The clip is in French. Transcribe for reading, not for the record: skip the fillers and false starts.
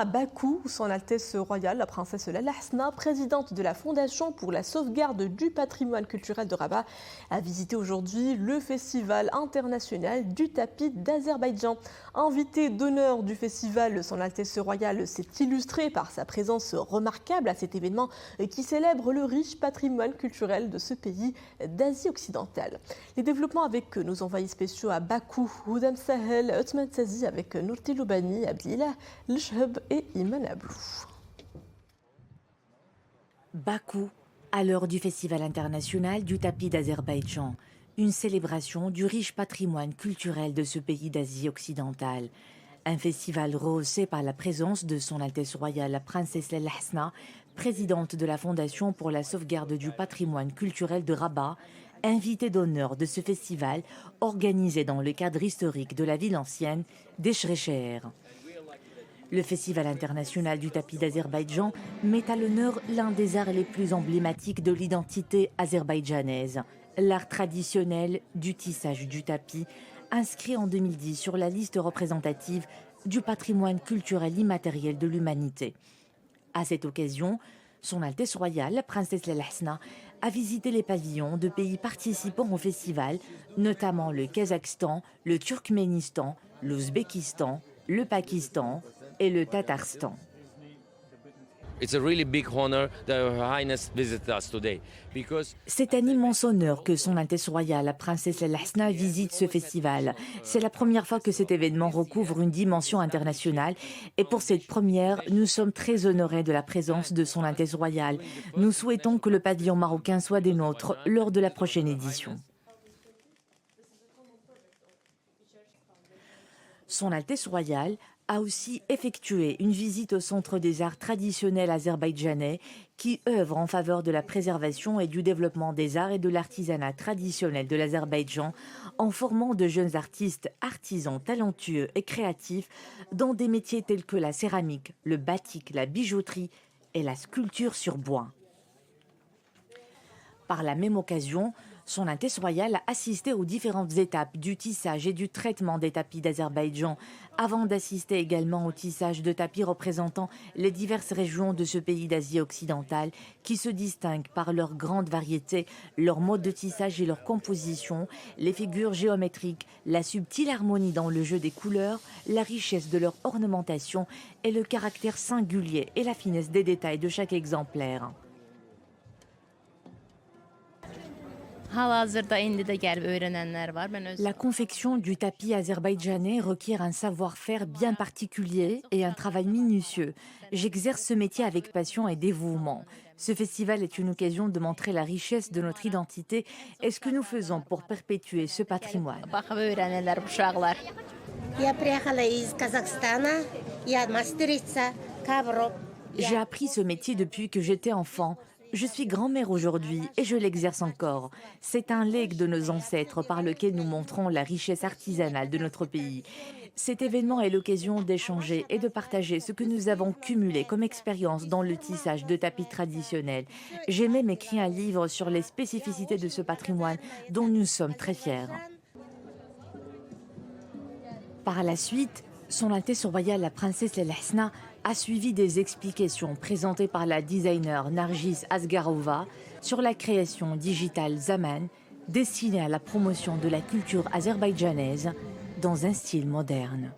À Bakou, Son Altesse Royale, la princesse Lalla Hasna, présidente de la Fondation pour la sauvegarde du patrimoine culturel de Rabat, a visité aujourd'hui le Festival international du tapis d'Azerbaïdjan. Invité d'honneur du festival, Son Altesse Royale s'est illustré par sa présence remarquable à cet événement qui célèbre le riche patrimoine culturel de ce pays d'Asie occidentale. Les développements avec nos envoyés spéciaux à Bakou, Houdam Sahel, Othman Sazi avec Nourti Loubani, Abdillah Lcheb et Iman Ablou. Bakou, à l'heure du Festival international du tapis d'Azerbaïdjan, une célébration du riche patrimoine culturel de ce pays d'Asie occidentale. Un festival rehaussé par la présence de Son Altesse Royale, la princesse Lalla Hasna, présidente de la Fondation pour la sauvegarde du patrimoine culturel de Rabat, invitée d'honneur de ce festival organisé dans le cadre historique de la ville ancienne d'Eshrecher. Le Festival international du tapis d'Azerbaïdjan met à l'honneur l'un des arts les plus emblématiques de l'identité azerbaïdjanaise, l'art traditionnel du tissage du tapis, inscrit en 2010 sur la liste représentative du patrimoine culturel immatériel de l'humanité. À cette occasion, Son Altesse Royale, la princesse Lalla Hasna, a visité les pavillons de pays participants au festival, notamment le Kazakhstan, le Turkménistan, l'Ouzbékistan, le Pakistan et le Tatarstan. C'est un immense honneur que Son Altesse Royale, la princesse Lalla Hasna, visite ce festival. C'est la première fois que cet événement recouvre une dimension internationale et pour cette première, nous sommes très honorés de la présence de Son Altesse Royale. Nous souhaitons que le pavillon marocain soit des nôtres lors de la prochaine édition. Son Altesse Royale a aussi effectué une visite au Centre des arts traditionnels azerbaïdjanais qui œuvre en faveur de la préservation et du développement des arts et de l'artisanat traditionnel de l'Azerbaïdjan en formant de jeunes artistes, artisans talentueux et créatifs dans des métiers tels que la céramique, le batik, la bijouterie et la sculpture sur bois. Par la même occasion, Son Altesse Royale a assisté aux différentes étapes du tissage et du traitement des tapis d'Azerbaïdjan, avant d'assister également au tissage de tapis représentant les diverses régions de ce pays d'Asie occidentale qui se distinguent par leur grande variété, leur mode de tissage et leur composition, les figures géométriques, la subtile harmonie dans le jeu des couleurs, la richesse de leur ornementation et le caractère singulier et la finesse des détails de chaque exemplaire. La confection du tapis azerbaïdjanais requiert un savoir-faire bien particulier et un travail minutieux. J'exerce ce métier avec passion et dévouement. Ce festival est une occasion de montrer la richesse de notre identité et ce que nous faisons pour perpétuer ce patrimoine. J'ai appris ce métier depuis que j'étais enfant. Je suis grand-mère aujourd'hui et je l'exerce encore. C'est un legs de nos ancêtres par lequel nous montrons la richesse artisanale de notre pays. Cet événement est l'occasion d'échanger et de partager ce que nous avons cumulé comme expérience dans le tissage de tapis traditionnels. J'ai même écrit un livre sur les spécificités de ce patrimoine dont nous sommes très fiers. Par la suite, Son Altesse Royale, la princesse Lalla Hasna, a suivi des explications présentées par la designer Nargis Asgarova sur la création digitale Zaman, destinée à la promotion de la culture azerbaïdjanaise dans un style moderne.